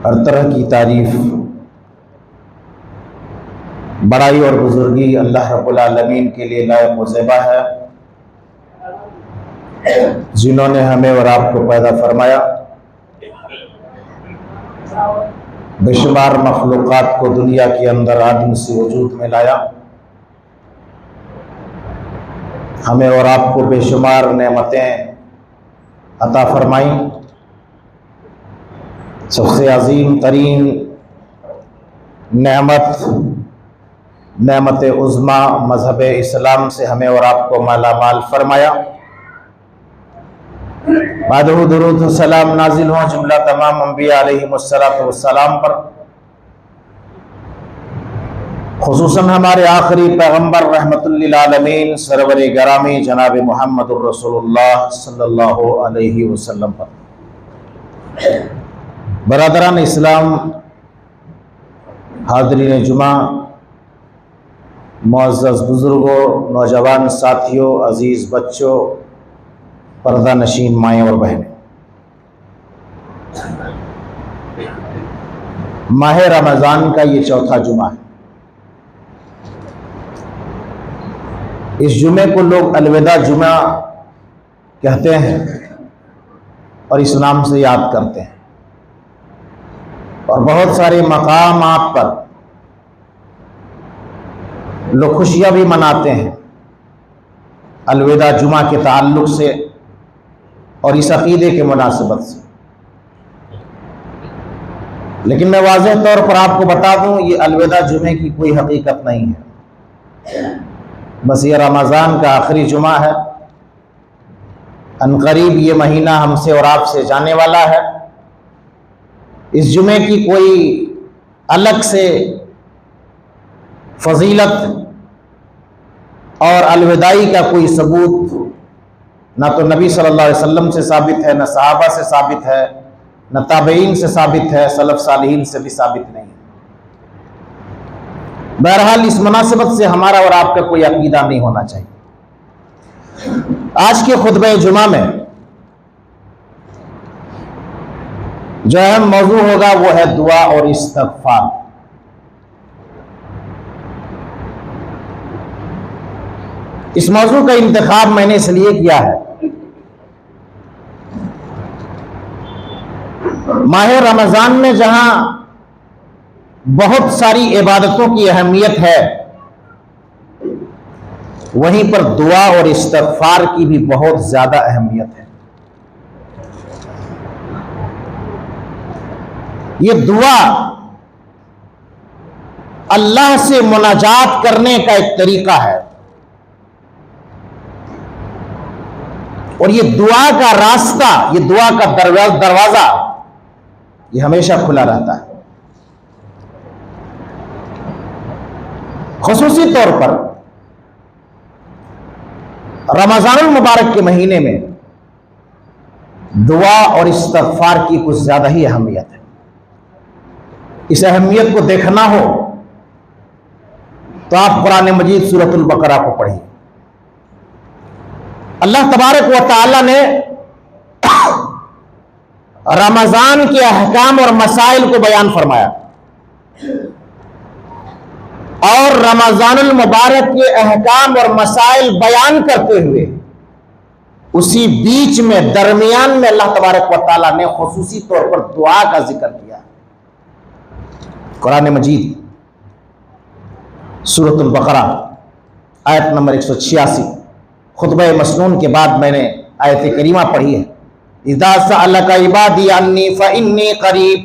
ہر طرح کی تعریف، بڑائی اور بزرگی اللہ رب العالمین کے لیے لائق و زیبا ہے، جنہوں نے ہمیں اور آپ کو پیدا فرمایا، بے شمار مخلوقات کو دنیا کے اندر آدم سے وجود میں لایا، ہمیں اور آپ کو بے شمار نعمتیں عطا فرمائیں۔ سب سے عظیم ترین نعمت عظمی مذہب اسلام سے ہمیں اور آپ کو مالا مال فرمایا۔ بعدہ درود و سلام نازل ہوں جملہ تمام انبیاء علیہم السلام پر، خصوصاً ہمارے آخری پیغمبر رحمت للعالمین سرور گرامی جناب محمد الرسول اللہ صلی اللہ علیہ وسلم پر۔ برادران اسلام، حاضرین جمعہ، معزز بزرگوں، نوجوان ساتھیوں، عزیز بچوں، پردہ نشین مائیں اور بہنیں، ماہ رمضان کا یہ چوتھا جمعہ ہے۔ اس جمعے کو لوگ الوداع جمعہ کہتے ہیں اور اس نام سے یاد کرتے ہیں، اور بہت سارے مقامات پر لوگ خوشیاں بھی مناتے ہیں الوداع جمعہ کے تعلق سے اور اس عقیدے کے مناسبت سے۔ لیکن میں واضح طور پر آپ کو بتا دوں، یہ الوداع جمعے کی کوئی حقیقت نہیں ہے، بس یہ رمضان کا آخری جمعہ ہے۔ عنقریب یہ مہینہ ہم سے اور آپ سے جانے والا ہے۔ اس جمعے کی کوئی الگ سے فضیلت اور الوداعی کا کوئی ثبوت نہ تو نبی صلی اللہ علیہ وسلم سے ثابت ہے، نہ صحابہ سے ثابت ہے، نہ تابعین سے ثابت ہے، سلف صالحین سے بھی ثابت نہیں ہے۔ بہرحال اس مناسبت سے ہمارا اور آپ کا کوئی عقیدہ نہیں ہونا چاہیے۔ آج کے خطبہ جمعہ میں جو اہم موضوع ہوگا وہ ہے دعا اور استغفار۔ اس موضوع کا انتخاب میں نے اس لیے کیا ہے، ماہ رمضان میں جہاں بہت ساری عبادتوں کی اہمیت ہے، وہیں پر دعا اور استغفار کی بھی بہت زیادہ اہمیت ہے۔ یہ دعا اللہ سے مناجات کرنے کا ایک طریقہ ہے، اور یہ دعا کا راستہ، یہ دعا کا دروازہ یہ ہمیشہ کھلا رہتا ہے۔ خصوصی طور پر رمضان المبارک کے مہینے میں دعا اور استغفار کی کچھ زیادہ ہی اہمیت ہے۔ اس اہمیت کو دیکھنا ہو تو آپ قرآن مجید سورۃ البقرہ کو پڑھیے۔ اللہ تبارک و تعالی نے رمضان کے احکام اور مسائل کو بیان فرمایا، اور رمضان المبارک کے احکام اور مسائل بیان کرتے ہوئے اسی بیچ میں درمیان میں اللہ تبارک و تعالی نے خصوصی طور پر دعا کا ذکر کیا۔ قرآن مجید سورۃ البقرہ آیت نمبر 186 خطبہ مسنون کے بعد میں نے آیت کریمہ پڑھی ہے۔ اذا سألك عبادی عنی فإنی قریب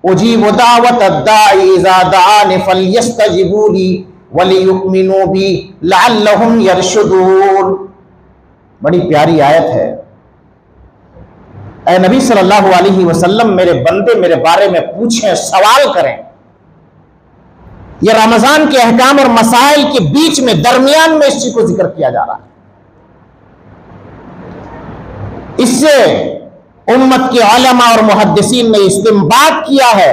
اجیب دعوت الداعی اذا دعان فلیستجیبوا لی ولیؤمنوا بی لعلہم یرشدون۔ بڑی پیاری آیت ہے۔ اے نبی صلی اللہ علیہ وسلم، میرے بندے میرے بارے میں پوچھیں، سوال کریں۔ یہ رمضان کے احکام اور مسائل کے بیچ میں درمیان میں اس چیز کو ذکر کیا جا رہا ہے۔ اس سے امت کے علماء اور محدثین نے استنباط کیا ہے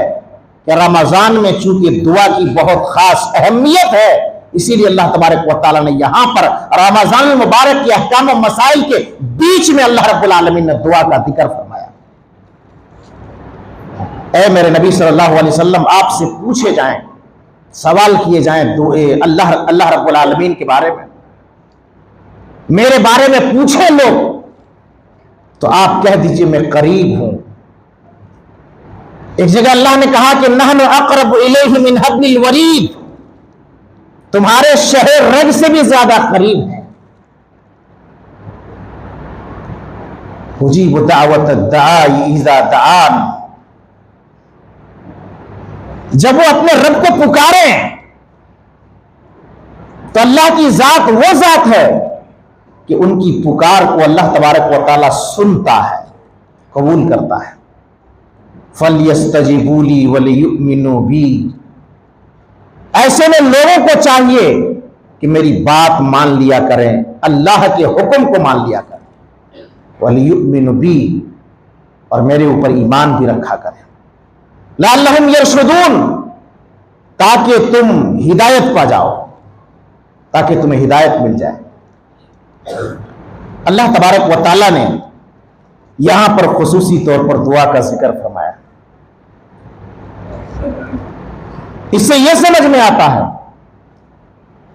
کہ رمضان میں چونکہ دعا کی بہت خاص اہمیت ہے، اسی لیے اللہ تبارک و تعالیٰ نے یہاں پر رمضان المبارک کے احکام و مسائل کے بیچ میں اللہ رب العالمین نے دعا کا ذکر فرمایا۔ اے میرے نبی صلی اللہ علیہ وسلم، آپ سے پوچھے جائیں، سوال کیے جائیں اللہ رب العالمین کے بارے میں، میرے بارے میں پوچھیں لوگ، تو آپ کہہ دیجئے میں قریب ہوں۔ ایک جگہ اللہ نے کہا کہ نحن اقرب الیہ من حبل الورید، تمہارے شہر رگ سے بھی زیادہ قریب ہے۔ اجیب دعوت الداعی اذا دعان، جب وہ اپنے رب کو پکاریں تو اللہ کی ذات وہ ذات ہے کہ ان کی پکار کو اللہ تبارک و تعالی سنتا ہے، قبول کرتا ہے۔ فَلْيَسْتَجِبُوا لِي وَلْيُؤْمِنُوا بِي، ایسے میں لوگوں کو چاہیے کہ میری بات مان لیا کریں، اللہ کے حکم کو مان لیا کریں، وَلْيُؤْمِنُوا بِي، اور میرے اوپر ایمان بھی رکھا کریں، لَعَلَّهُمْ يَرْشُدُونَ، تاکہ تم ہدایت پا جاؤ، تاکہ تمہیں ہدایت مل جائے۔ اللہ تبارک و تعالیٰ نے یہاں پر خصوصی طور پر دعا کا ذکر فرمایا۔ اس سے یہ سمجھ میں آتا ہے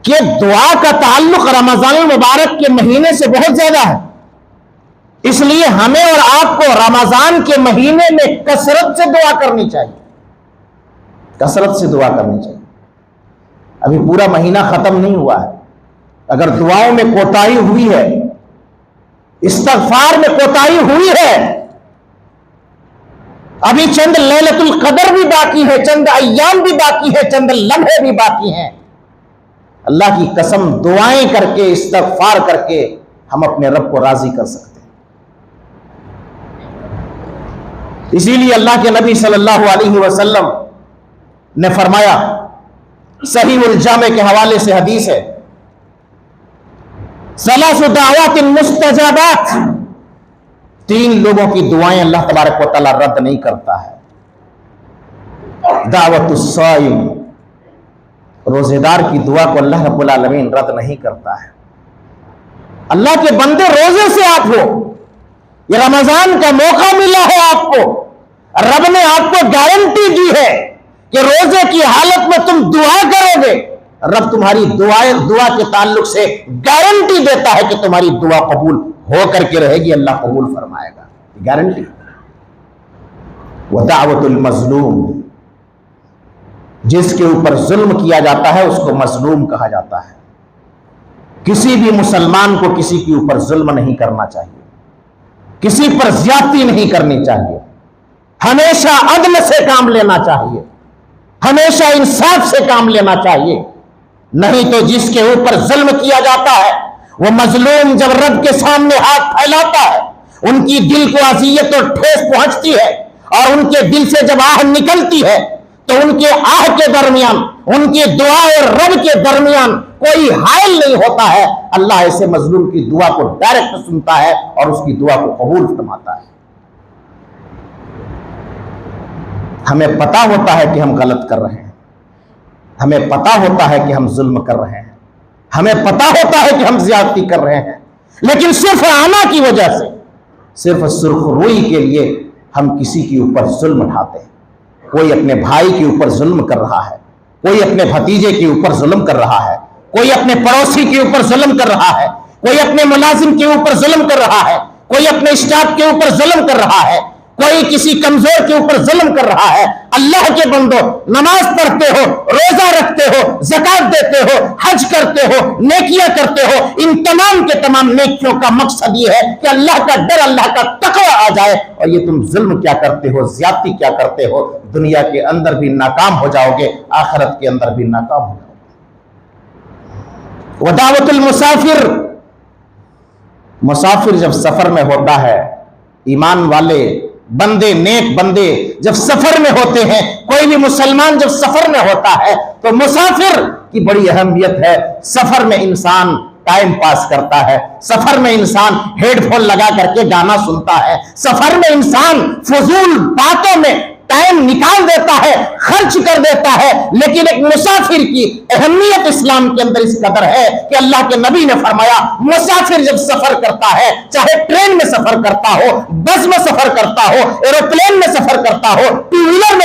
کہ دعا کا تعلق رمضان المبارک کے مہینے سے بہت زیادہ ہے، اس لیے ہمیں اور آپ کو رمضان کے مہینے میں کثرت سے دعا کرنی چاہیے، کثرت سے دعا کرنی چاہیے۔ ابھی پورا مہینہ ختم نہیں ہوا ہے، اگر دعاؤں میں کوتاہی ہوئی ہے، استغفار میں کوتاہی ہوئی ہے، ابھی چند لیلۃ القدر بھی باقی ہے، چند ایام بھی باقی ہے، چند لمحے بھی باقی ہیں، اللہ کی قسم دعائیں کر کے، استغفار کر کے ہم اپنے رب کو راضی کر سکتے ہیں۔ اسی لیے اللہ کے نبی صلی اللہ علیہ وسلم نے فرمایا، صحیح الجامع کے حوالے سے حدیث ہے، ثلاث دعوات مستجابات، تین لوگوں کی دعائیں اللہ تبارک و تعالیٰ رد نہیں کرتا ہے۔ دعوت الصائم، روزے دار کی دعا کو اللہ رب العالمین رد نہیں کرتا ہے۔ اللہ کے بندے روزے سے آپ ہو، یہ رمضان کا موقع ملا ہے آپ کو، رب نے آپ کو گارنٹی دی ہے کہ روزے کی حالت میں تم دعا کرو گے، رب تمہاری دعا کے تعلق سے گارنٹی دیتا ہے کہ تمہاری دعا قبول ہو کر کے رہے گی، اللہ قبول فرمائے گا، گارنٹی۔ وَدَعْوَةُ الْمَظْلُومِ، جس کے اوپر ظلم کیا جاتا ہے اس کو مظلوم کہا جاتا ہے۔ کسی بھی مسلمان کو کسی کے اوپر ظلم نہیں کرنا چاہیے، کسی پر زیادتی نہیں کرنی چاہیے، ہمیشہ عدل سے کام لینا چاہیے، ہمیشہ انصاف سے کام لینا چاہیے، نہیں تو جس کے اوپر ظلم کیا جاتا ہے وہ مظلوم جب رب کے سامنے ہاتھ پھیلاتا ہے، ان کی دل کو اذیت اور ٹھیس پہنچتی ہے، اور ان کے دل سے جب آہ نکلتی ہے تو ان کے آہ کے درمیان، ان کی دعا اور رب کے درمیان کوئی حائل نہیں ہوتا ہے، اللہ ایسے مظلوم کی دعا کو ڈائریکٹ سنتا ہے اور اس کی دعا کو قبول فرماتا ہے۔ ہمیں پتا ہوتا ہے کہ ہم غلط کر رہے ہیں، ہمیں پتا ہوتا ہے کہ ہم ظلم کر رہے ہیں، ہمیں پتا ہوتا ہے کہ ہم زیادتی کر رہے ہیں، لیکن صرف آنا کی وجہ سے، صرف سرخ روئی کے لیے ہم کسی کے اوپر ظلم اٹھاتے ہیں۔ کوئی اپنے بھائی کے اوپر ظلم کر رہا ہے، کوئی اپنے بھتیجے کے اوپر ظلم کر رہا ہے، کوئی اپنے پڑوسی کے اوپر ظلم کر رہا ہے، کوئی اپنے ملازم کے اوپر ظلم کر رہا ہے، کوئی اپنے اسٹاف کے اوپر ظلم کر رہا ہے، کوئی کسی کمزور کے اوپر ظلم کر رہا ہے۔ اللہ کے بندو، نماز پڑھتے ہو، روزہ رکھتے ہو، زکات دیتے ہو، حج کرتے ہو، نیکیاں کرتے ہو، ان تمام کے تمام نیکیوں کا مقصد یہ ہے کہ اللہ کا ڈر، اللہ کا تقوی آ جائے، اور یہ تم ظلم کیا کرتے ہو، زیادتی کیا کرتے ہو، دنیا کے اندر بھی ناکام ہو جاؤ گے، آخرت کے اندر بھی ناکام ہو جاؤ گے۔ ودعوت المسافر، مسافر جب سفر میں ہوتا ہے، ایمان والے بندے، نیک بندے جب سفر میں ہوتے ہیں، کوئی بھی مسلمان جب سفر میں ہوتا ہے تو مسافر کی بڑی اہمیت ہے۔ سفر میں انسان ٹائم پاس کرتا ہے، سفر میں انسان ہیڈ فون لگا کر کے گانا سنتا ہے، سفر میں انسان فضول باتوں میں ٹائم نکال دیتا ہے، خرچ کر دیتا ہے، لیکن ایک مسافر کی اہمیت اسلام کے اندر اس قدر ہے کہ اللہ کے نبی نے فرمایا، مسافر جب سفر کرتا ہے، چاہے ٹرین میں سفر کرتا ہو، بس میں سفر کرتا ہو، ایروپلین میں سفر کرتا ہو، ٹو ویلر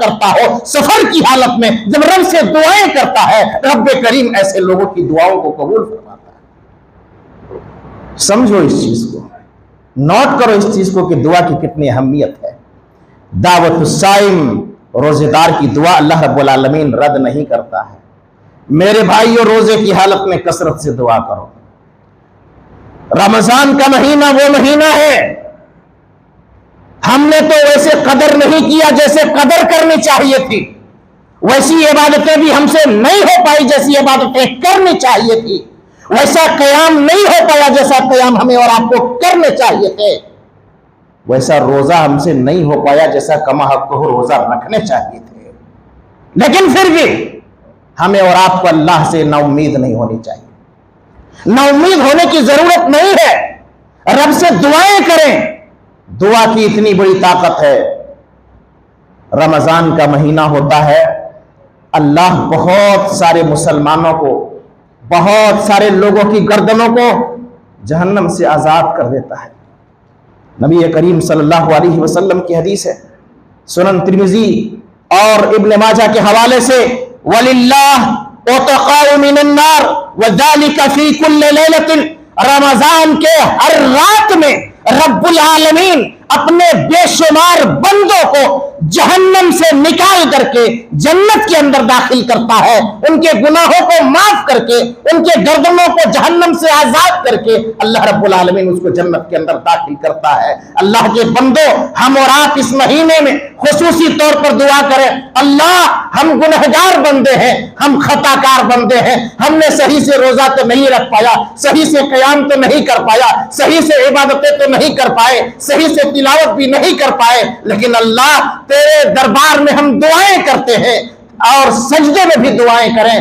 کرتا ہو سفر کی حالت میں جب رب سے دعائیں کرتا ہے، رب کریم ایسے لوگوں کی دعاؤں کو قبول فرماتا ہے۔ سمجھو اس چیز کو، نوٹ کرو اس چیز کو کہ دعا کی کتنی اہمیت ہے۔ دعوت الصائم، روزے دار کی دعا اللہ رب العالمین رد نہیں کرتا ہے۔ میرے بھائیو، روزے کی حالت میں کثرت سے دعا کرو۔ رمضان کا مہینہ وہ مہینہ ہے، ہم نے تو ویسے قدر نہیں کیا جیسے قدر کرنی چاہیے تھی، ویسی عبادتیں بھی ہم سے نہیں ہو پائی جیسی عبادتیں کرنی چاہیے تھی، ویسا قیام نہیں ہو پایا جیسا قیام ہمیں اور آپ کو کرنے چاہیے تھے، ویسا روزہ ہم سے نہیں ہو پایا جیسا کما حق کو روزہ رکھنے چاہیے تھے، لیکن پھر بھی ہمیں اور آپ کو اللہ سے نا امید نہیں ہونی چاہیے، نا امید ہونے کی ضرورت نہیں ہے۔ رب سے دعائیں کریں، دعا کی اتنی بڑی طاقت ہے۔ رمضان کا مہینہ ہوتا ہے، اللہ بہت سارے مسلمانوں کو، بہت سارے لوگوں کی گردنوں کو جہنم سے آزاد کر دیتا ہے۔ نبی کریم صلی اللہ علیہ وسلم کی حدیث ہے، سنن ترمذی اور ابن ماجہ کے حوالے سے، وَلِلَّهِ اُتَقَاءُ مِنَ النَّارِ وَذَلِكَ فِي كُلِّ لَيْلَةٍ، رمضان کے ہر رات میں رب العالمین اپنے بے شمار بندوں کو جہنم سے نکال کر کے جنت کے اندر داخل کرتا ہے، ان کے گناہوں کو معاف کر کے، ان کے گردنوں کو جہنم سے آزاد کر کے اللہ رب العالمین اس کو جنت کے اندر داخل کرتا ہے۔ اللہ کے بندوں، ہم اور آپ اس مہینے میں خصوصی طور پر دعا کریں، اللہ ہم گنہگار بندے ہیں، ہم خطا کار بندے ہیں، ہم نے صحیح سے روزہ تو نہیں رکھ پایا، صحیح سے قیام تو نہیں کر پایا، صحیح سے عبادتیں تو نہیں کر پائے، صحیح سے تلاوت بھی نہیں کر پائے، لیکن اللہ تیرے دربار میں ہم دعائیں کرتے ہیں اور سجدے میں بھی دعائیں کریں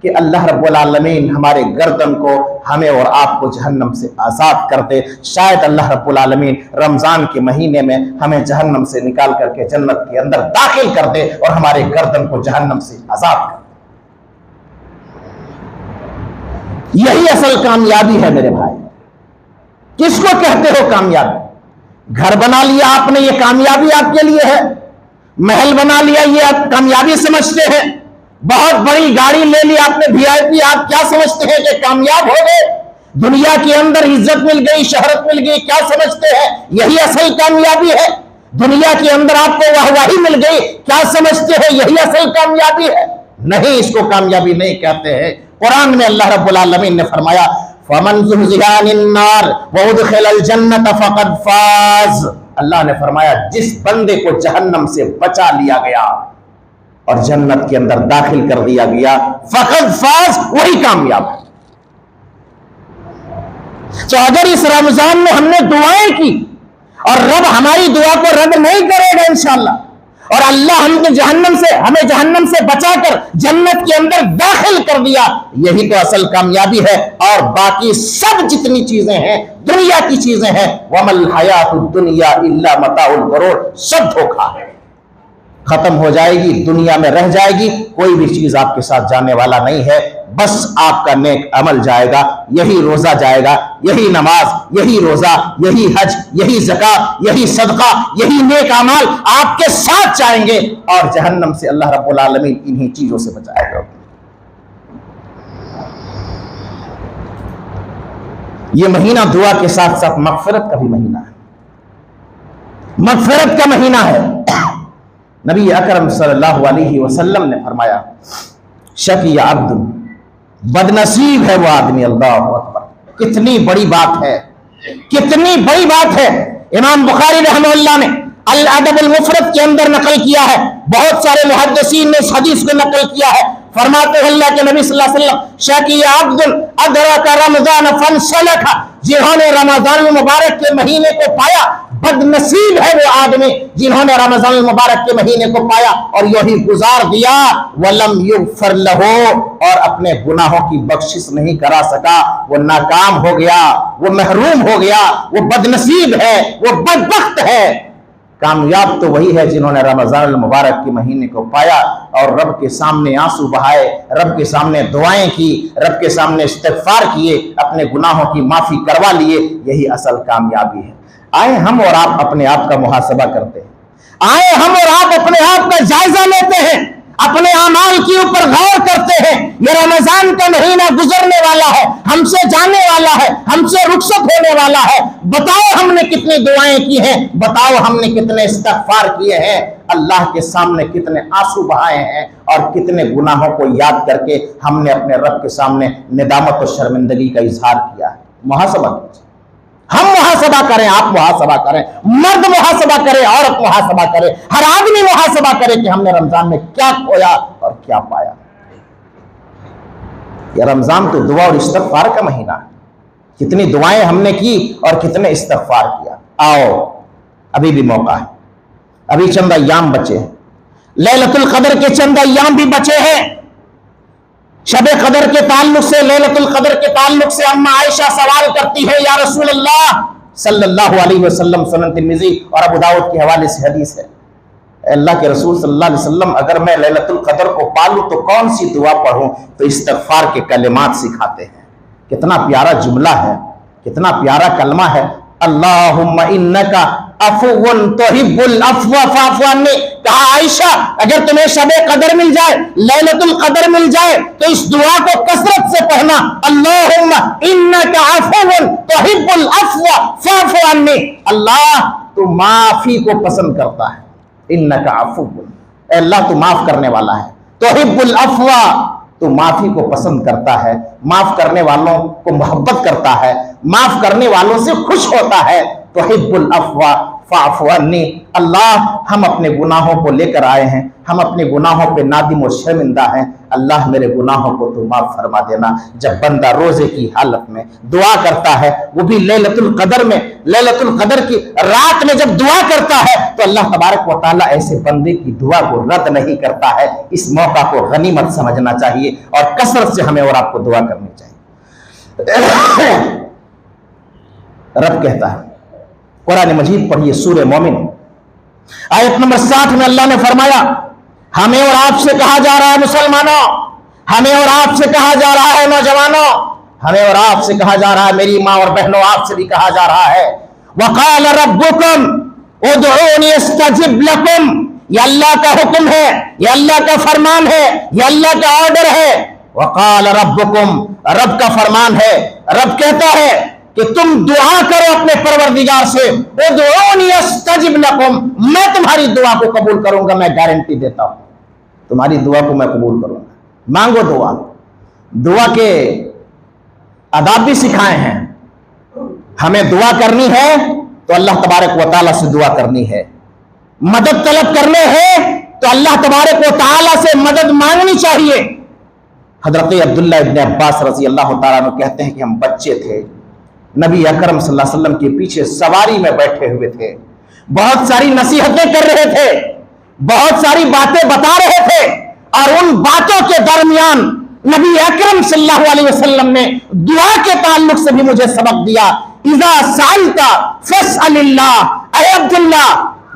کہ اللہ رب العالمین ہمارے گردن کو، ہمیں اور آپ کو جہنم سے آزاد کر دے۔ شاید اللہ رب العالمین رمضان کے مہینے میں ہمیں جہنم سے نکال کر کے جنت کے اندر داخل کر دے اور ہمارے گردن کو جہنم سے آزاد کر دے۔ یہی اصل کامیابی ہے میرے بھائی۔ کس کو کہتے ہو کامیابی؟ گھر بنا لیا آپ نے، یہ کامیابی آپ کے لیے ہے؟ محل بنا لیا، یہ آپ کامیابی سمجھتے ہیں؟ بہت بڑی گاڑی لے لی آپ نے VIP، آپ کیا سمجھتے ہیں کہ کامیاب ہو گئے؟ دنیا کے اندر عزت مل گئی، شہرت مل گئی، کیا سمجھتے ہیں یہی اصل کامیابی ہے؟ دنیا کے اندر آپ کو واہواہی مل گئی، کیا سمجھتے ہیں یہی اصل کامیابی ہے؟ نہیں، اس کو کامیابی نہیں کہتے ہیں۔ قرآن میں اللہ رب العالمین نے فرمایا، فَمَنْ زُحْزِحَ عَنِ النَّارِ وَأُدْخِلَ الْجَنَّةَ فَقَدْ فَازَ، اللہ نے فرمایا جس بندے کو جہنم سے بچا لیا گیا اور جنت کے اندر داخل کر دیا گیا، فقد فاز، وہی کامیاب ہے۔ تو اگر اس رمضان میں ہم نے دعائیں کی اور رب ہماری دعا کو رد نہیں کرے گا انشاءاللہ، اور اللہ ہمیں جہنم سے بچا کر جنت کے اندر داخل کر دیا، یہی تو اصل کامیابی ہے۔ اور باقی سب جتنی چیزیں ہیں، دنیا کی چیزیں ہیں، وَمَا الْحَيَاةُ الدُّنْيَا إِلَّا مَتَاعُ الْغُرُورِ، سب دھوکا ہے، ختم ہو جائے گی، دنیا میں رہ جائے گی، کوئی بھی چیز آپ کے ساتھ جانے والا نہیں ہے، بس آپ کا نیک عمل جائے گا، یہی روزہ جائے گا، یہی نماز، یہی روزہ، یہی حج، یہی زکات، یہی صدقہ، یہی نیک اعمال آپ کے ساتھ جائیں گے، اور جہنم سے اللہ رب العالمین انہی چیزوں سے بچائے گا۔ یہ مہینہ دعا کے ساتھ ساتھ مغفرت کا بھی مہینہ ہے، مغفرت کا مہینہ ہے۔ نبی اکرم صلی اللہ علیہ وسلم نے فرمایا، شقی عبد، بدنصیب ہے وہ آدمی، اللہ اکبر، کتنی بڑی بات ہے، کتنی بڑی بات ہے۔ امام بخاری رحمہ اللہ نے الادب المفرد کے اندر نقل کیا ہے، بہت سارے محدثین نے اس حدیث کو نقل کیا ہے، فرماتے ہیں اللہ کے نبی صلی اللہ علیہ وسلم، شقی عبد ادرک رمضان فانسلخ، جنہوں نے رمضان المبارک کے مہینے کو پایا، بد نصیب ہے وہ آدمی جنہوں نے رمضان المبارک کے مہینے کو پایا اور یہی گزار دیا، ولم یغفر لہ، اور اپنے گناہوں کی بخشش نہیں کرا سکا، وہ ناکام ہو گیا، وہ محروم ہو گیا، وہ بد نصیب ہے، وہ بدبخت ہے۔ کامیاب تو وہی ہے جنہوں نے رمضان المبارک کے مہینے کو پایا اور رب کے سامنے آنسو بہائے، رب کے سامنے دعائیں کی، رب کے سامنے استغفار کیے، اپنے گناہوں کی معافی کروا لیے، یہی اصل کامیابی ہے۔ آئے ہم اور آپ اپنے آپ کا محاسبہ کرتے ہیں، آئے ہم اور آپ اپنے آپ کا جائزہ اپنے اعمال کے اوپر غور کرتے ہیں. یہ رمضان کا مہینہ گزرنے والا ہے, ہم سے جانے والا ہے, ہم سے رخصت ہونے والا ہے. بتاؤ ہم نے کتنی دعائیں کی ہیں, بتاؤ ہم نے کتنے استغفار کیے ہیں, اللہ کے سامنے کتنے آنسو بہائے ہیں, اور کتنے گناہوں کو یاد کر کے ہم نے اپنے رب کے سامنے ندامت و شرمندگی کا اظہار کیا ہے. محاسبہ کیجیے. ہم محاسبہ کریں, آپ محاسبہ کریں, مرد محاسبہ کرے, عورت محاسبہ کرے, ہر آدمی محاسبہ کرے کہ ہم نے رمضان میں کیا کھویا اور کیا پایا. یہ رمضان تو دعا اور استغفار کا مہینہ ہے. کتنی دعائیں ہم نے کی اور کتنے استغفار کیا. آؤ ابھی بھی موقع ہے, ابھی چند ایام بچے ہیں. لیلۃ القدر کے چند ایام بھی بچے ہیں. شب قدر کے تعلق سے, لیلۃ القدر کے تعلق سے اما عائشہ سوال کرتی ہے, یا رسول اللہ صلی اللہ علیہ وسلم, سنن ترمذی اور ابو داؤد کے حوالے سے حدیث ہے, اے اللہ کے رسول صلی اللہ علیہ وسلم, اگر میں لیلۃ القدر کو پالوں تو کون سی دعا پڑھوں؟ تو استغفار کے کلمات سکھاتے ہیں. کتنا پیارا جملہ ہے, کتنا پیارا کلمہ ہے. اللہم انکا عفو تحب العفو فاعف عنی. کہا عائشہ اگر تمہیں شب قدر مل جائے, لیلۃ القدر مل جائے, تو اس دعا کو کثرت سے پڑھنا, اللہم انکا عفو تحب العفو فاعف عنی. اللہ تو معافی کو پسند کرتا ہے. انکا عفو, اے اللہ تو معاف کرنے والا ہے. تحب العفو, تو معافی کو پسند کرتا ہے, معاف کرنے والوں کو محبت کرتا ہے, معاف کرنے والوں سے خوش ہوتا ہے. تحب العفو فاعف عنی. اللہ ہم اپنے گناہوں کو لے کر آئے ہیں, ہم اپنے گناہوں پہ نادم و شرمندہ ہیں. اللہ میرے گناہوں کو تو معاف فرما دینا. جب بندہ روزے کی حالت میں دعا کرتا ہے, وہ بھی لیلۃ القدر میں, لیلۃ القدر کی رات میں جب دعا کرتا ہے, تو اللہ تبارک و تعالیٰ ایسے بندے کی دعا کو رد نہیں کرتا ہے. اس موقع کو غنیمت سمجھنا چاہیے اور کثرت سے ہمیں اور آپ کو دعا کرنی چاہیے. رب کہتا ہے, قرآن مجید پڑھیے سورہ مومن آیت نمبر 60 میں اللہ نے فرمایا, ہمیں اور آپ سے کہا جا رہا ہے مسلمانوں, ہمیں اور آپ سے کہا جا رہا ہے نوجوانوں, ہمیں اور آپ سے کہا جا رہا ہے میری ماں اور بہنوں, آپ سے بھی کہا جا رہا ہے. وقال ربکم ادعونی استجب لکم. یہ اللہ کا حکم ہے, یہ اللہ کا فرمان ہے, یہ اللہ کا آرڈر ہے. وقال ربکم, رب کا فرمان ہے. رب کہتا ہے کہ تم دعا کرو اپنے پروردگار سے, ادعونی استجب لکم, میں تمہاری دعا کو قبول کروں گا. میں گارنٹی دیتا ہوں تمہاری دعا کو میں قبول کروں گا. مانگو دعا. دعا کے آداب بھی سکھائے ہیں. ہمیں دعا کرنی ہے تو اللہ تبارک و تعالیٰ سے دعا کرنی ہے. مدد طلب کرنے ہے تو اللہ تبارک و تعالیٰ سے مدد مانگنی چاہیے. حضرت عبداللہ ابن عباس رضی اللہ تعالیٰ عنہ کہتے ہیں کہ ہم بچے تھے, نبی اکرم صلی اللہ علیہ وسلم کے پیچھے سواری میں بیٹھے ہوئے تھے, بہت ساری نصیحتیں کر رہے تھے, بہت ساری باتیں بتا رہے تھے, اور ان باتوں کے درمیان نبی اکرم صلی اللہ علیہ وسلم نے دعا کے تعلق سے بھی مجھے سبق دیا. اذا سألت فاسأل اللہ, اے عبداللہ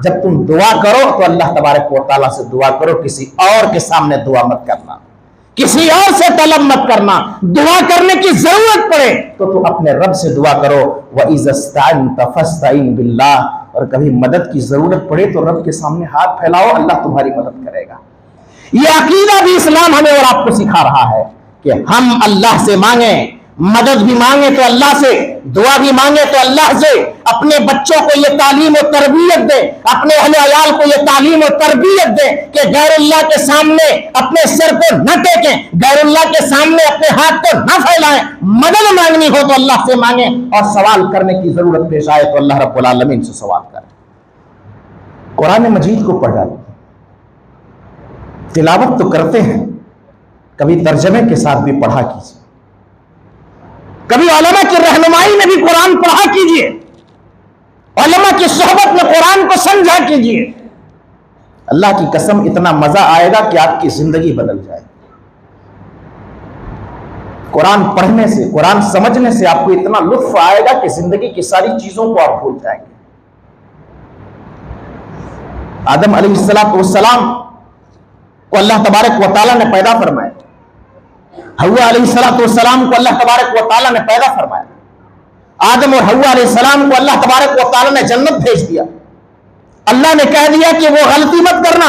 جب تم دعا کرو تو اللہ تبارک و تعالیٰ سے دعا کرو, کسی اور کے سامنے دعا مت کرنا, کسی اور سے طلب مت کرنا. دعا کرنے کی ضرورت پڑے تو تم اپنے رب سے دعا کرو. وَإِذَا اسْتَعِنْتَ فَاسْتَعِنْ بِاللَّهِ, اور کبھی مدد کی ضرورت پڑے تو رب کے سامنے ہاتھ پھیلاؤ, اللہ تمہاری مدد کرے گا. یہ عقیدہ بھی اسلام ہمیں اور آپ کو سکھا رہا ہے کہ ہم اللہ سے مانگیں, مدد بھی مانگیں تو اللہ سے, دعا بھی مانگیں تو اللہ سے. اپنے بچوں کو یہ تعلیم و تربیت دیں, اپنے اہل عیال کو یہ تعلیم و تربیت دیں کہ غیر اللہ کے سامنے اپنے سر کو نہ ٹیکیں, غیر اللہ کے سامنے اپنے ہاتھ کو نہ پھیلائیں. مدد مانگنی ہو تو اللہ سے مانگیں, اور سوال کرنے کی ضرورت پیش آئے تو اللہ رب العالمین سے سوال کریں. قرآن مجید کو پڑھ ڈالیں, تلاوت تو کرتے ہیں, کبھی ترجمے کے ساتھ بھی پڑھا کیجیے, کبھی علماء کی رہنمائی میں بھی قرآن پڑھا کیجیے, علماء کی صحبت میں قرآن کو سمجھا کیجیے. اللہ کی قسم اتنا مزہ آئے گا کہ آپ کی زندگی بدل جائے. قرآن پڑھنے سے, قرآن سمجھنے سے آپ کو اتنا لطف آئے گا کہ زندگی کی ساری چیزوں کو آپ بھول جائیں گے. آدم علیہ السلام کو اللہ تبارک و تعالیٰ نے پیدا فرمایا, حوا علیہ السلام کو اللہ تبارک و تعالیٰ نے پیدا فرمایا, آدم اور حوا علیہ السلام کو اللہ تبارک و تعالیٰ نے جنت بھیج دیا. اللہ نے کہہ دیا کہ وہ غلطی مت کرنا,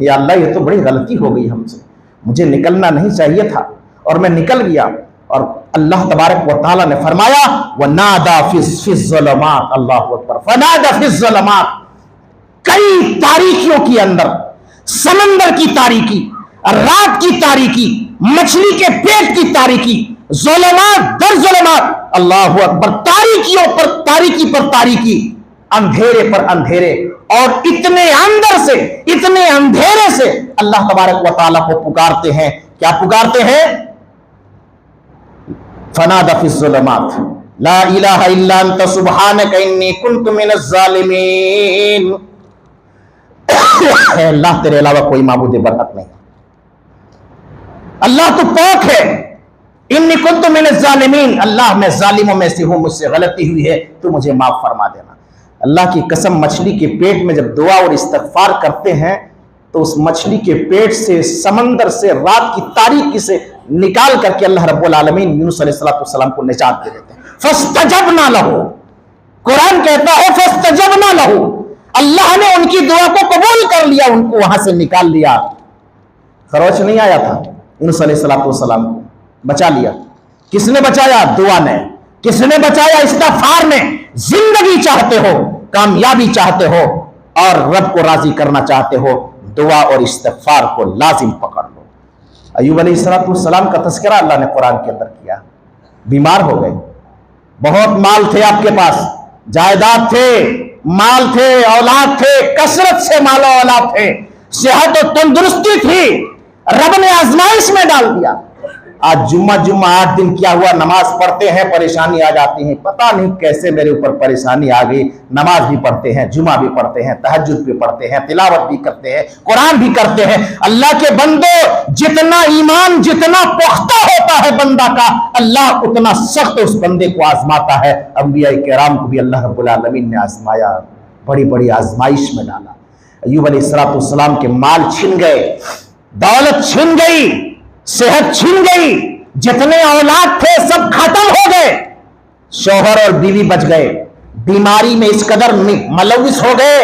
یا اللہ یہ تو بڑی غلطی ہو گئی ہم سے، مجھے نکلنا نہیں چاہیے تھا اور میں نکل گیا. اور اللہ تبارک و تعالیٰ نے فرمایا وَنَادَى فِي الظُّلُمَاتِ، اللہ اکبر، فَنَادَى فِي الظُّلُمَاتِ، کئی تاریکیوں کے اندر، سمندر کی تاریکی، رات کی تاریکی، مچھلی کے پیٹ کی تاریکی، ظلمات در ظلمات، اللہ اکبر، تاریکیوں پر تاریکی پر تاریکی، اندھیرے پر اندھیرے، اور اتنے اندر سے، اتنے اندھیرے سے اللہ تبارک و تعالیٰ کو پکارتے ہیں. کیا پکارتے ہیں؟ فنادى في الظلمات لا الہ الا انت سبحانک انی کنت من الظالمین. اے اللہ تیرے علاوہ کوئی معبود برحق نہیں، اللہ تو پاک ہے. انی کنت من الظالمین، اللہ میں ظالموں میں سے ہوں، مجھ سے غلطی ہوئی ہے، تو مجھے معاف فرما دینا. اللہ کی قسم، مچھلی کے پیٹ میں جب دعا اور استغفار کرتے ہیں تو اس مچھلی کے پیٹ سے، سمندر سے، رات کی تاریکی سے نکال کر کے اللہ رب العالمین یونس علیہ السلام کو نجات دے دیتے ہیں. فَاسْتَجَبْنَا لَهُ، قرآن کہتا ہے فَاسْتَجَبْنَا لَهُ، اللہ نے ان کی دعا کو قبول کر لیا، ان کو وہاں سے نکال لیا. خروش نہیں آیا تھا یونس علیہ السلام کو، بچا لیا. کس نے بچایا؟ دعا نے. کس نے بچایا؟ استغفار نے. زندگی چاہتے ہو، کامیابی چاہتے ہو، اور رب کو راضی کرنا چاہتے ہو، دعا اور استغفار کو لازم پکڑ لو. ایوب علیہ السلام کا تذکرہ اللہ نے قرآن کے اندر کیا. بیمار ہو گئے، بہت مال تھے آپ کے پاس، جائیداد تھے، مال تھے، اولاد تھے، کثرت سے مال و اولاد تھے، صحت و تندرستی تھی، رب نے آزمائش میں ڈال دیا. آج جمعہ 8 دن کیا ہوا، نماز پڑھتے ہیں پریشانی آ جاتی ہے، پتہ نہیں کیسے میرے اوپر پریشانی آ گئی. نماز بھی پڑھتے ہیں، جمعہ بھی پڑھتے ہیں، تہجد بھی پڑھتے ہیں، تلاوت بھی کرتے ہیں، قرآن بھی کرتے ہیں. اللہ کے بندو، جتنا ایمان جتنا پختہ ہوتا ہے بندہ کا، اللہ اتنا سخت اس بندے کو آزماتا ہے. انبیاء کرام کو بھی اللہ رب العالمین نے آزمایا، بڑی بڑی آزمائش میں ڈالا. ایوب علیہ السلام کے مال چھن گئے، دولت چھن گئی، صحت چھن گئی، جتنے اولاد تھے سب ختم ہو گئے، شوہر اور بیوی بچ گئے. بیماری میں اس قدر ملوث ہو گئے،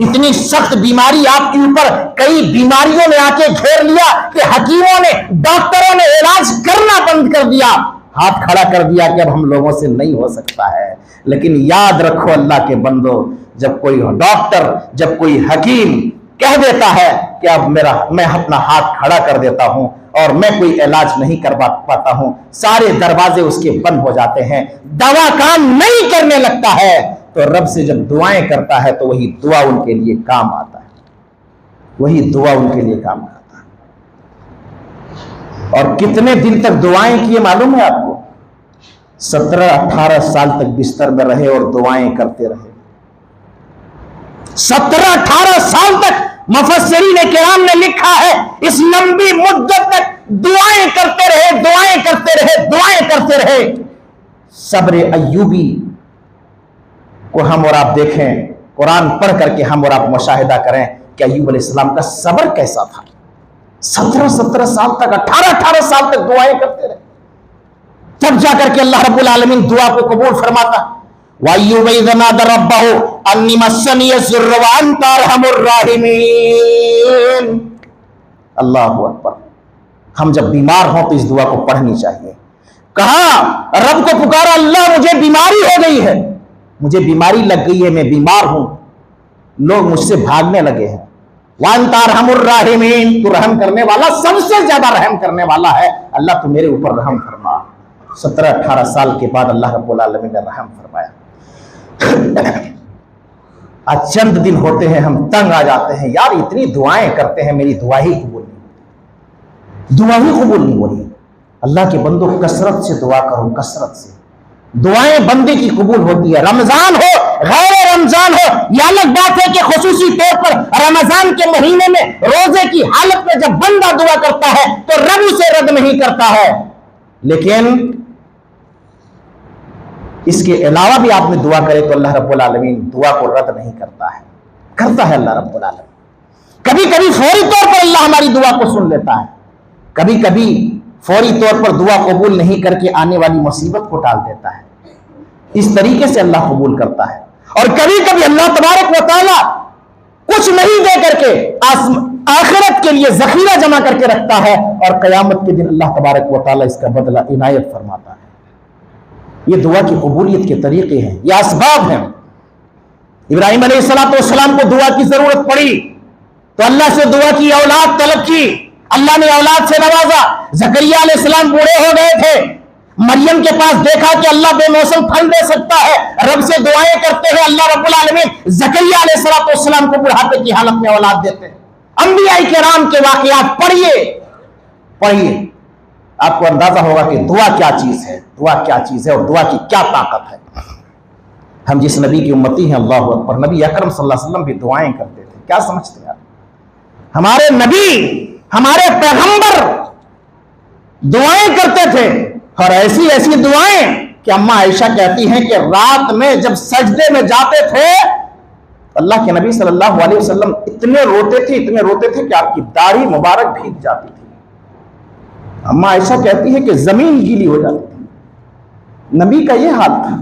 اتنی سخت بیماری آپ کے اوپر، کئی بیماریوں نے آ کے گھیر لیا کہ حکیموں نے، ڈاکٹروں نے علاج کرنا بند کر دیا، ہاتھ کھڑا کر دیا کہ اب ہم لوگوں سے نہیں ہو سکتا ہے. لیکن یاد رکھو اللہ کے بندو، جب کوئی ڈاکٹر، جب کوئی حکیم کہہ دیتا ہے کہ اب میں اپنا ہاتھ کھڑا کر دیتا ہوں اور میں کوئی علاج نہیں کر پاتا ہوں، سارے دروازے اس کے بند ہو جاتے ہیں، دوا کام نہیں کرنے لگتا ہے، تو رب سے جب دعائیں کرتا ہے تو وہی دعا ان کے لیے کام آتا ہے، وہی دعا ان کے لیے کام کرتا ہے. اور کتنے دن تک دعائیں کیے معلوم ہے آپ کو؟ 17-18 سال تک بستر میں رہے اور دعائیں کرتے رہے. 17-18 سال تک مفسرین کرام نے لکھا ہے، اس لمبی مدت تک دعائیں کرتے رہے، دعائیں کرتے رہے، دعائیں کرتے رہے. صبر ایوبی کو ہم اور آپ دیکھیں، قرآن پڑھ کر کے ہم اور آپ مشاہدہ کریں کہ ایوب علیہ السلام کا صبر کیسا تھا. 17 سال تک، 18 سال تک دعائیں کرتے رہے، تب جا کر کے اللہ رب العالمین دعا کو قبول فرماتا. وَأَيُّوبَ إِذْ نَادَى رَبَّهُ أَنِّي مَسَّنِيَ الضُّرُّ وَأَنْتَ أَرْحَمُ الرَّاحِمِينَ. اللہ اکبر. ہم جب بیمار ہوں تو اس دعا کو پڑھنی چاہیے. کہا رب کو پکارا، اللہ مجھے بیماری ہو گئی ہے، مجھے بیماری لگ گئی ہے، میں بیمار ہوں، لوگ مجھ سے بھاگنے لگے ہیں. وَأَنْتَ أَرْحَمُ الرَّاحِمِينَ، تو رحم کرنے والا، سب سے زیادہ رحم کرنے والا ہے، اللہ تو میرے اوپر رحم فرما. 17-18 سال کے بعد اللہ رب العالمین نے رحم فرمایا. آج چند دن ہوتے ہیں ہم تنگ آ جاتے ہیں، یار اتنی دعائیں کرتے ہیں، میری دعا ہی قبول نہیں، دعا ہی قبول نہیں ہو رہی. اللہ کے بندوں کثرت سے دعا کرو، کثرت سے دعائیں بندے کی قبول ہوتی ہے. رمضان ہو، غیر رمضان ہو، یہ الگ بات ہے کہ خصوصی طور پر رمضان کے مہینے میں روزے کی حالت میں جب بندہ دعا کرتا ہے تو رب اسے رد نہیں کرتا ہے. لیکن اس کے علاوہ بھی آپ نے دعا کرے تو اللہ رب العالمین دعا کو رد نہیں کرتا ہے، کرتا ہے اللہ رب العالمین. کبھی کبھی فوری طور پر اللہ ہماری دعا کو سن لیتا ہے، کبھی کبھی فوری طور پر دعا قبول نہیں کر کے آنے والی مصیبت کو ٹال دیتا ہے. اس طریقے سے اللہ قبول کرتا ہے. اور کبھی کبھی اللہ تبارک و تعالی کچھ نہیں دے کر کے آخرت کے لیے ذخیرہ جمع کر کے رکھتا ہے اور قیامت کے دن اللہ تبارک و تعالیٰ اس کا بدلہ عنایت فرماتا ہے۔ یہ دعا کی قبولیت کے طریقے ہیں، یہ اسباب ہیں۔ ابراہیم علیہ السلام کو دعا کی ضرورت پڑی تو اللہ سے دعا کی، اولاد طلب کی، اللہ نے اولاد سے نوازا۔ زکریا علیہ السلام بوڑھے ہو گئے تھے، مریم کے پاس دیکھا کہ اللہ بے موسم پھل دے سکتا ہے، رب سے دعائیں کرتے ہیں، اللہ رب العالمین زکریا علیہ السلام کو بڑھاپے کی حالت میں اولاد دیتے ہیں۔ انبیاء کرام کے واقعات پڑھیے، آپ کو اندازہ ہوگا کہ دعا کیا چیز ہے، دعا کیا چیز ہے اور دعا کی کیا طاقت ہے۔ ہم جس نبی کی امتی ہیں، اللہ اکبر، نبی اکرم صلی اللہ علیہ وسلم بھی دعائیں کرتے تھے، کیا سمجھتے ہیں آپ؟ ہمارے نبی، ہمارے پیغمبر دعائیں کرتے تھے، اور ایسی ایسی دعائیں کہ اماں عائشہ کہتی ہیں کہ رات میں جب سجدے میں جاتے تھے اللہ کے نبی صلی اللہ علیہ وسلم اتنے روتے تھے کہ آپ کی داڑھی مبارک بھیگ جاتی تھی۔ اماں عائشہ کہتی ہے کہ زمین گیلی ہو جاتی تھی۔ نبی کا یہ حال تھا۔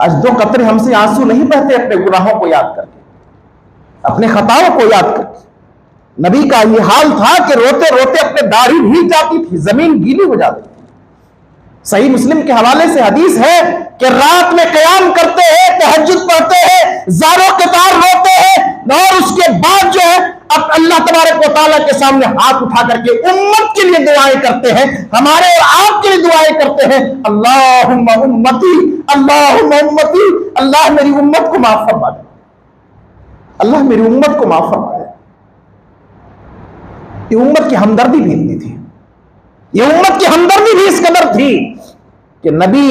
آج 2 قطرے ہم سے آنسو نہیں بہتے اپنے گناہوں کو یاد کر کے، اپنے خطاؤں کو یاد کر کے۔ نبی کا یہ حال تھا کہ روتے روتے اپنے داڑھی بھیگ جاتی تھی، زمین گیلی ہو جاتی تھی۔ صحیح مسلم کے حوالے سے حدیث ہے کہ رات میں قیام کرتے ہیں، تہجد پڑھتے ہیں، زاروں قطار روتے ہیں، اور اس کے بعد جو ہے اب اللہ تبارک و تعالیٰ کے سامنے ہاتھ اٹھا کر کے امت کے لیے دعائیں کرتے ہیں، ہمارے اور آپ کے لیے دعائیں کرتے ہیں۔ اللہم امتی، اللہم امتی، اللہ میری امت کو معاف فرما دے، اللہ میری امت کو معاف فرما دے۔ یہ امت کی ہمدردی بھی اتنی تھی، یہ امت کی ہمدردی بھی اس قدر تھی کہ نبی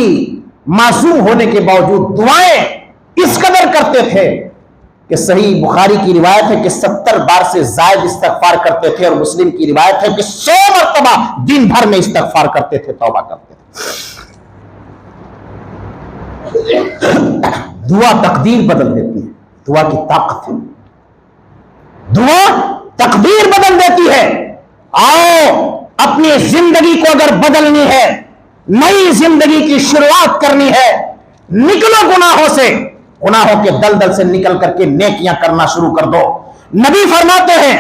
معصوم ہونے کے باوجود دعائیں اس قدر کرتے تھے کہ صحیح بخاری کی روایت ہے کہ 70 بار سے زائد استغفار کرتے تھے، اور مسلم کی روایت ہے کہ 100 مرتبہ دن بھر میں استغفار کرتے تھے، توبہ کرتے تھے۔ دعا تقدیر بدل دیتی ہے، دعا کی طاقت ہے، دعا تقدیر بدل دیتی ہے۔ آؤ اپنی زندگی کو اگر بدلنی ہے، نئی زندگی کی شروعات کرنی ہے، نکلو گناہوں سے، گناہوں کے دلدل سے نکل کر کے نیکیاں کرنا شروع کر دو۔ نبی فرماتے ہیں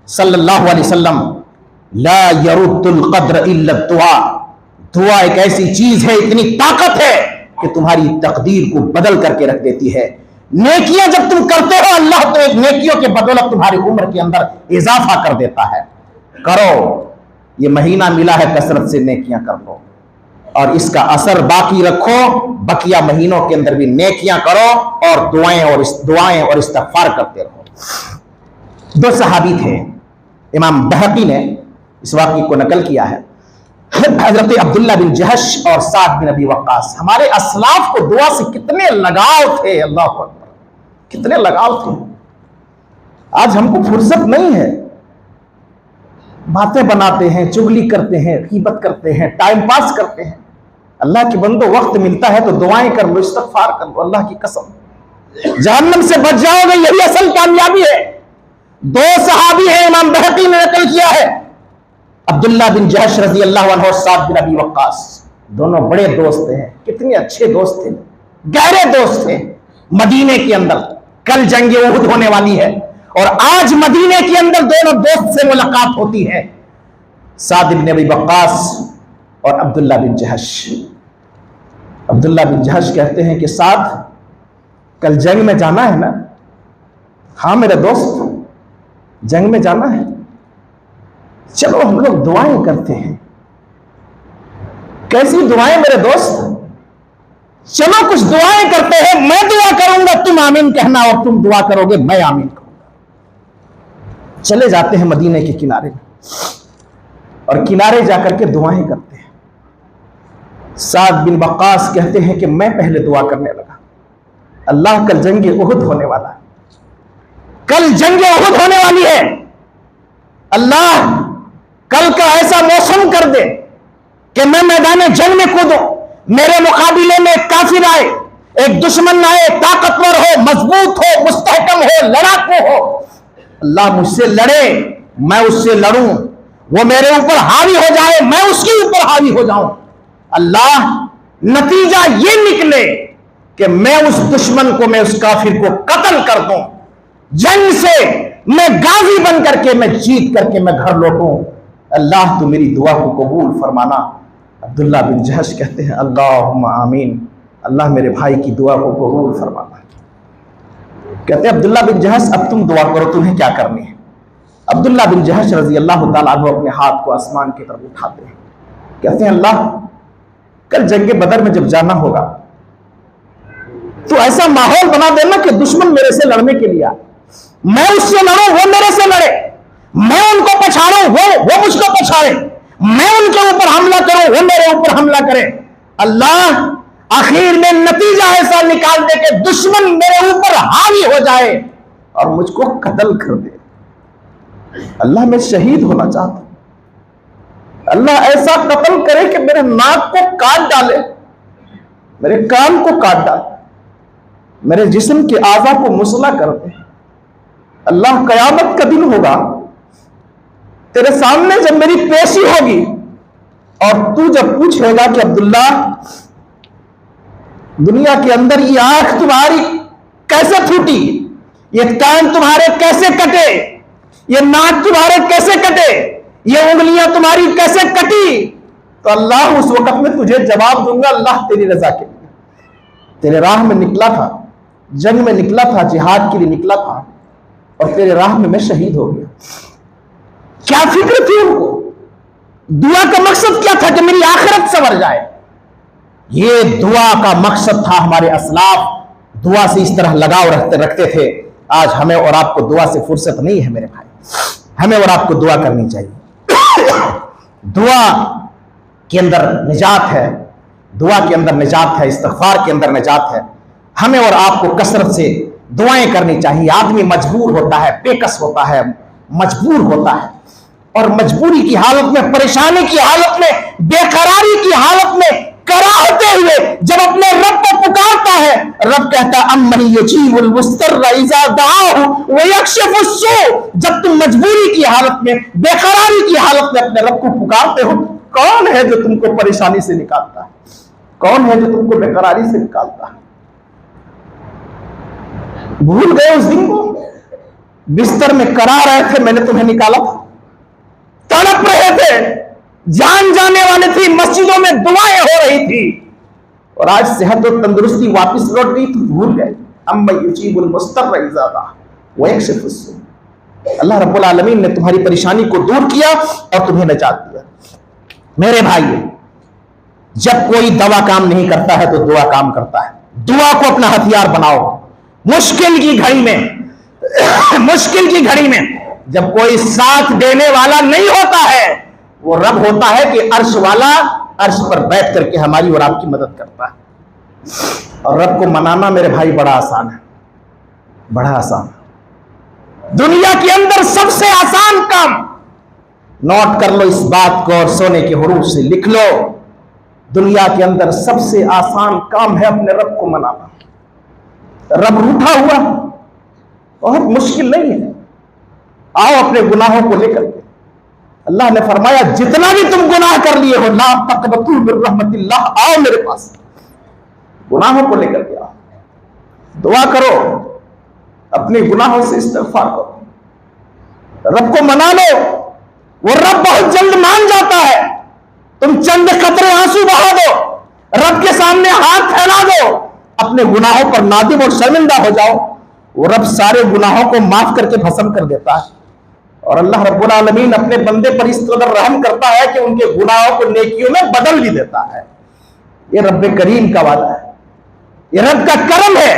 صلی اللہ علیہ وسلم، لا يرد القدر الا الدعاء، دعا ایک ایسی چیز ہے، اتنی طاقت ہے کہ تمہاری تقدیر کو بدل کر کے رکھ دیتی ہے۔ نیکیاں جب تم کرتے ہو، اللہ تو ایک نیکیوں کے بدولت تمہاری عمر کے اندر اضافہ کر دیتا ہے۔ کرو، یہ مہینہ ملا ہے، کثرت سے نیکیاں کر لو، اور اس کا اثر باقی رکھو، بقیہ مہینوں کے اندر بھی نیکیاں کرو اور دعائیں اور استغفار کرتے رہو۔ 2 صحابی تھے، امام بہقی نے اس واقعے کو نقل کیا ہے، حضرت عبداللہ بن جہش اور سعد بن ابی وقاص۔ ہمارے اسلاف کو دعا سے کتنے لگاؤ تھے، اللہ اکبر، کتنے لگاؤ تھے۔ آج ہم کو فرصت نہیں ہے، باتیں بناتے ہیں، چغلی کرتے ہیں، غیبت کرتے ہیں، ٹائم پاس کرتے ہیں۔ اللہ کے بندو، وقت ملتا ہے تو دعائیں کر لو، استغفار کر لو، اللہ کی قسم جہنم سے بچ جاؤ گے، یہی اصل کامیابی ہے۔ 2 صحابی ہیں، امام بہقی نے نقل کیا ہے، عبداللہ بن جہش رضی اللہ عنہ اور سعد بن ابی وقاص، دونوں بڑے دوست ہیں، کتنے اچھے دوست تھے، گہرے دوست تھے۔ مدینے کے اندر کل جنگ احد ہونے والی ہے، اور آج مدینے کے اندر دونوں دوست سے ملاقات ہوتی ہے، سعد بن ابی وقاص اور عبداللہ بن جہش۔ عبداللہ بن جہش کہتے ہیں کہ سعد، کل جنگ میں جانا ہے نا؟ ہاں میرے دوست، جنگ میں جانا ہے، چلو ہم لوگ دعائیں کرتے ہیں۔ کیسی دعائیں میرے دوست؟ چلو کچھ دعائیں کرتے ہیں، میں دعا کروں گا، تم آمین کہنا، اور تم دعا کرو گے، میں آمین کہوں گا۔ چلے جاتے ہیں مدینے کے کنارے میں، اور کنارے جا کر کے دعائیں کرتے ہیں۔ سعد بن وقاص کہتے ہیں کہ میں پہلے دعا کرنے لگا، اللہ کل جنگ احد ہونے والا ہے، کل جنگ احد ہونے والی ہے، اللہ کل کا ایسا موسم کر دے کہ میں میدان جنگ میں کودوں، میرے مقابلے میں ایک کافر آئے، ایک دشمن آئے، طاقتور ہو، مضبوط ہو، مستحکم ہو، لڑاکو ہو، اللہ مجھ سے لڑے، میں اس سے لڑوں، وہ میرے اوپر حاوی ہو جائے، میں اس کے اوپر حاوی ہو جاؤں، اللہ نتیجہ یہ نکلے کہ میں اس دشمن کو، میں اس کافر کو قتل کر دوں، جنگ سے میں غازی بن کر کے میں جیت کر کے میں گھر لوٹوں، اللہ تو میری دعا کو قبول فرمانا۔ عبداللہ بن جہش کہتے ہیں اللہم آمین، اللہ میرے بھائی کی دعا کو قبول فرمانا۔ کہتے ہیں عبداللہ بن جہش اب تم دعا کرو، تمہیں کیا کرنی ہے؟ عبداللہ بن جہش رضی اللہ تعالیٰ عنہ اپنے ہاتھ کو آسمان کی طرف اٹھاتے ہیں، کہتے ہیں اللہ کل جنگ بدر میں جب جانا ہوگا تو ایسا ماحول بنا دینا کہ دشمن میرے سے لڑنے کے لیے آئے، میں اس سے لڑوں وہ میرے سے لڑے، میں ان کو پچھاڑوں وہ مجھ کو پچھاڑے، میں ان کے اوپر حملہ کروں وہ میرے اوپر حملہ کرے۔ اللہ آخر میں نتیجہ ایسا نکال دے کہ دشمن میرے اوپر حاوی ہو جائے اور مجھ کو قتل کر دے۔ اللہ میں شہید ہونا چاہتا ہوں، اللہ ایسا قتل کرے کہ میرے ناک کو کاٹ ڈالے، میرے کان کو کاٹ ڈالے، میرے جسم کے اعضاء کو مسلح کر دے۔ اللہ قیامت کا دن ہوگا، تیرے سامنے جب میری پیشی ہوگی اور تو جب پوچھے گا کہ عبداللہ دنیا کے اندر یہ آنکھ تمہاری کیسے پھوٹی، یہ کان تمہارے کیسے کٹے، یہ ناک تمہارے کیسے کٹے، یہ انگلیاں تمہاری کیسے کٹی، تو اللہ اس وقت میں تجھے جواب دوں گا اللہ تیری رضا کے لیے تیرے راہ میں نکلا تھا، جنگ میں نکلا تھا، جہاد کے لیے نکلا تھا اور تیرے راہ میں شہید ہو گیا۔ کیا فکر تھی ان کو؟ دعا کا مقصد کیا تھا کہ میری آخرت سنور جائے۔ یہ دعا کا مقصد تھا، ہمارے اسلاف دعا سے اس طرح لگاؤ رکھتے تھے۔ آج ہمیں اور آپ کو دعا سے فرصت نہیں ہے میرے بھائی، ہمیں اور آپ کو دعا کرنی چاہیے۔ دعا کے اندر نجات ہے، دعا کے اندر نجات ہے، استغفار کے اندر نجات ہے۔ ہمیں اور آپ کو کثرت سے دعائیں کرنی چاہیے۔ آدمی مجبور ہوتا ہے، بےکس ہوتا ہے، مجبور ہوتا ہے، اور مجبوری کی حالت میں، پریشانی کی حالت میں، بے قراری کی حالت میں کراہتے ہوئے جب اپنے رب کو پکارتا ہے، رب کہتا ہے امن یجیب المضطر اذا دعاہ ویکشف السوء۔ جب تم مجبوری کی حالت میں، بے قراری کی حالت میں اپنے رب کو پکارتے ہو، کون ہے جو تم کو پریشانی سے نکالتا ہے؟ کون ہے جو تم کو بے قراری سے نکالتا ہے؟ بھول گئے اس دن کو؟ بستر میں کرا رہے تھے، میں نے تمہیں نکالا تھا، تڑپ رہے تھے، جان جانے والے تھی، مسجدوں میں دعائیں ہو رہی تھی، اور آج صحت اور تندرستی واپس لوٹ گئی تو بھول گئے۔ اما یجیب المضطر اذا دعا ویکشف السوء۔ اللہ رب العالمین نے تمہاری پریشانی کو دور کیا اور تمہیں نجات دیا۔ میرے بھائی، جب کوئی دوا کام نہیں کرتا ہے تو دعا کام کرتا ہے۔ دعا کو اپنا ہتھیار بناؤ۔ مشکل کی گھڑی میں، مشکل کی گھڑی میں جب کوئی ساتھ دینے والا نہیں ہوتا ہے، وہ رب ہوتا ہے کہ عرش والا عرش پر بیٹھ کر کے ہماری اور آپ کی مدد کرتا ہے۔ اور رب کو منانا میرے بھائی بڑا آسان ہے، بڑا آسان ہے۔ دنیا کے اندر سب سے آسان کام، نوٹ کر لو اس بات کو اور سونے کے حروف سے لکھ لو، دنیا کے اندر سب سے آسان کام ہے اپنے رب کو منانا۔ رب روٹھا ہوا بہت مشکل نہیں ہے، آؤ اپنے گناہوں کو لے کر کے۔ اللہ نے فرمایا جتنا بھی تم گناہ کر لیے ہو، لا تقنطوا من رحمت اللہ، آؤ میرے پاس، گناہوں کو لے کر کے آؤ، دعا کرو، اپنے گناہوں سے استغفار کرو، رب کو منا لو، وہ رب بہت جلد مان جاتا ہے۔ تم چند قطرے آنسو بہا دو، رب کے سامنے ہاتھ پھیلا دو، اپنے گناہوں پر نادم اور شرمندہ ہو جاؤ، وہ رب سارے گناہوں کو معاف کر کے بھسم کر دیتا ہے۔ اور اللہ رب العالمین اپنے بندے پر اس قدر رحم کرتا ہے کہ ان کے گناہوں کو نیکیوں میں بدل بھی دیتا ہے۔ یہ رب کریم کا وعدہ ہے، یہ رب کا کرم ہے۔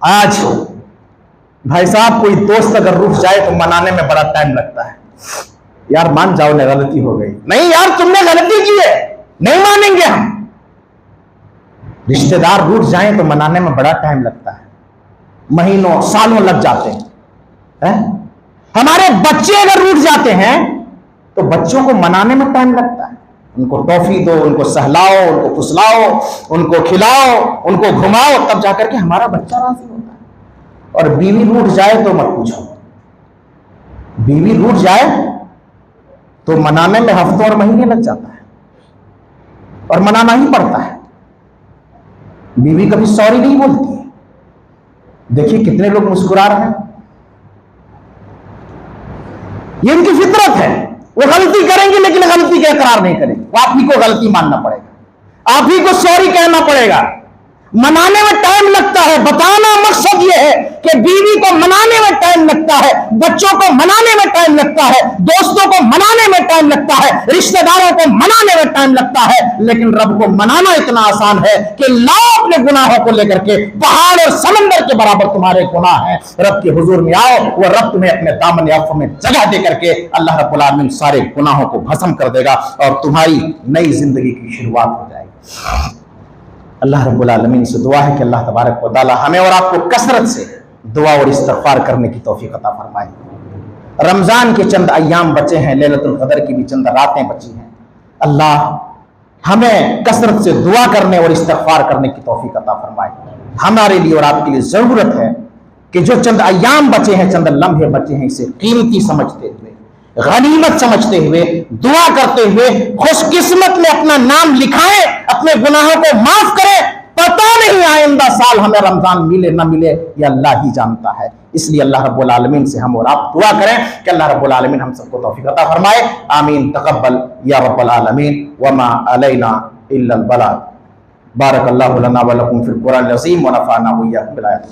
آج بھائی صاحب کوئی دوست اگر رک جائے تو منانے میں بڑا ٹائم لگتا ہے، یار مان جاؤ نے غلطی ہو گئی، نہیں یار تم نے غلطی کی ہے، نہیں مانیں گے ہم۔ رشتہ دار روٹ جائیں تو منانے میں بڑا ٹائم لگتا ہے، مہینوں سالوں لگ جاتے ہیں۔ ہمارے بچے اگر روٹ جاتے ہیں تو بچوں کو منانے میں ٹائم لگتا ہے، ان کو ٹافی دو، ان کو سہلاؤ، ان کو پھسلاؤ، ان کو کھلاؤ، ان کو گھماؤ، تب جا کر کے ہمارا بچہ راضی ہوتا ہے۔ اور بیوی روٹ جائے تو مت پوچھو، بیوی روٹ جائے تو منانے میں ہفتوں اور مہینے لگ جاتا ہے، اور منانا ہی پڑتا ہے۔ بیوی کبھی سوری نہیں بولتی ہے، دیکھیے کتنے لوگ مسکرا رہے ہیں، یہ ان کی فطرت ہے. وہ غلطی کریں گے لیکن غلطی کا اقرار نہیں کریں گے. وہ آپ ہی کو غلطی ماننا پڑے گا, آپ ہی کو سوری کہنا پڑے گا. منانے میں ٹائم لگتا ہے. بتانا مقصد یہ ہے کہ بیوی کو منانے میں ٹائم لگتا ہے, بچوں کو منانے میں ٹائم لگتا ہے, دوستوں کو منانے میں ٹائم لگتا ہے, رشتہ داروں کو منانے میں ٹائم لگتا ہے, لیکن رب کو منانا اتنا آسان ہے کہ لاؤ اپنے گناہوں کو لے کر کے, پہاڑ اور سمندر کے برابر تمہارے گناہ ہیں, رب کے حضور میں آؤ, وہ رب تمہیں اپنے دامن عفو میں جگہ دے کر کے اللہ رب العالمین سارے گناہوں کو بھسم کر دے گا اور تمہاری نئی زندگی کی شروعات ہو جائے گی. اللہ رب العالمین سے دعا ہے کہ اللہ تبارک و تعالی ہمیں اور آپ کو کثرت سے دعا اور استغفار کرنے کی توفیق عطا فرمائے. رمضان کے چند ایام بچے ہیں, لیلۃ القدر کی بھی چند راتیں بچی ہیں. اللہ ہمیں کثرت سے دعا کرنے اور استغفار کرنے کی توفیق عطا فرمائے. ہمارے لیے اور آپ کے لیے ضرورت ہے کہ جو چند ایام بچے ہیں, چند لمحے بچے ہیں, اسے قیمتی سمجھتے ہوئے, غنیمت سمجھتے ہوئے, دعا کرتے ہوئے خوش قسمت میں اپنا نام لکھائیں, اپنے گناہوں کو معاف کریں. پتہ نہیں آئندہ سال ہمیں رمضان ملے نہ ملے, یہ اللہ ہی جانتا ہے. اس لیے اللہ رب العالمین سے ہم اور آپ دعا کریں کہ اللہ رب العالمین ہم سب کو توفیق عطا فرمائے. آمین. تقبل یا رب العالمین. وما علینا الا البلاغ. بارک اللہ لنا ولکم فی القرآن العظیم ونفعنا وإیاکم بالآیات.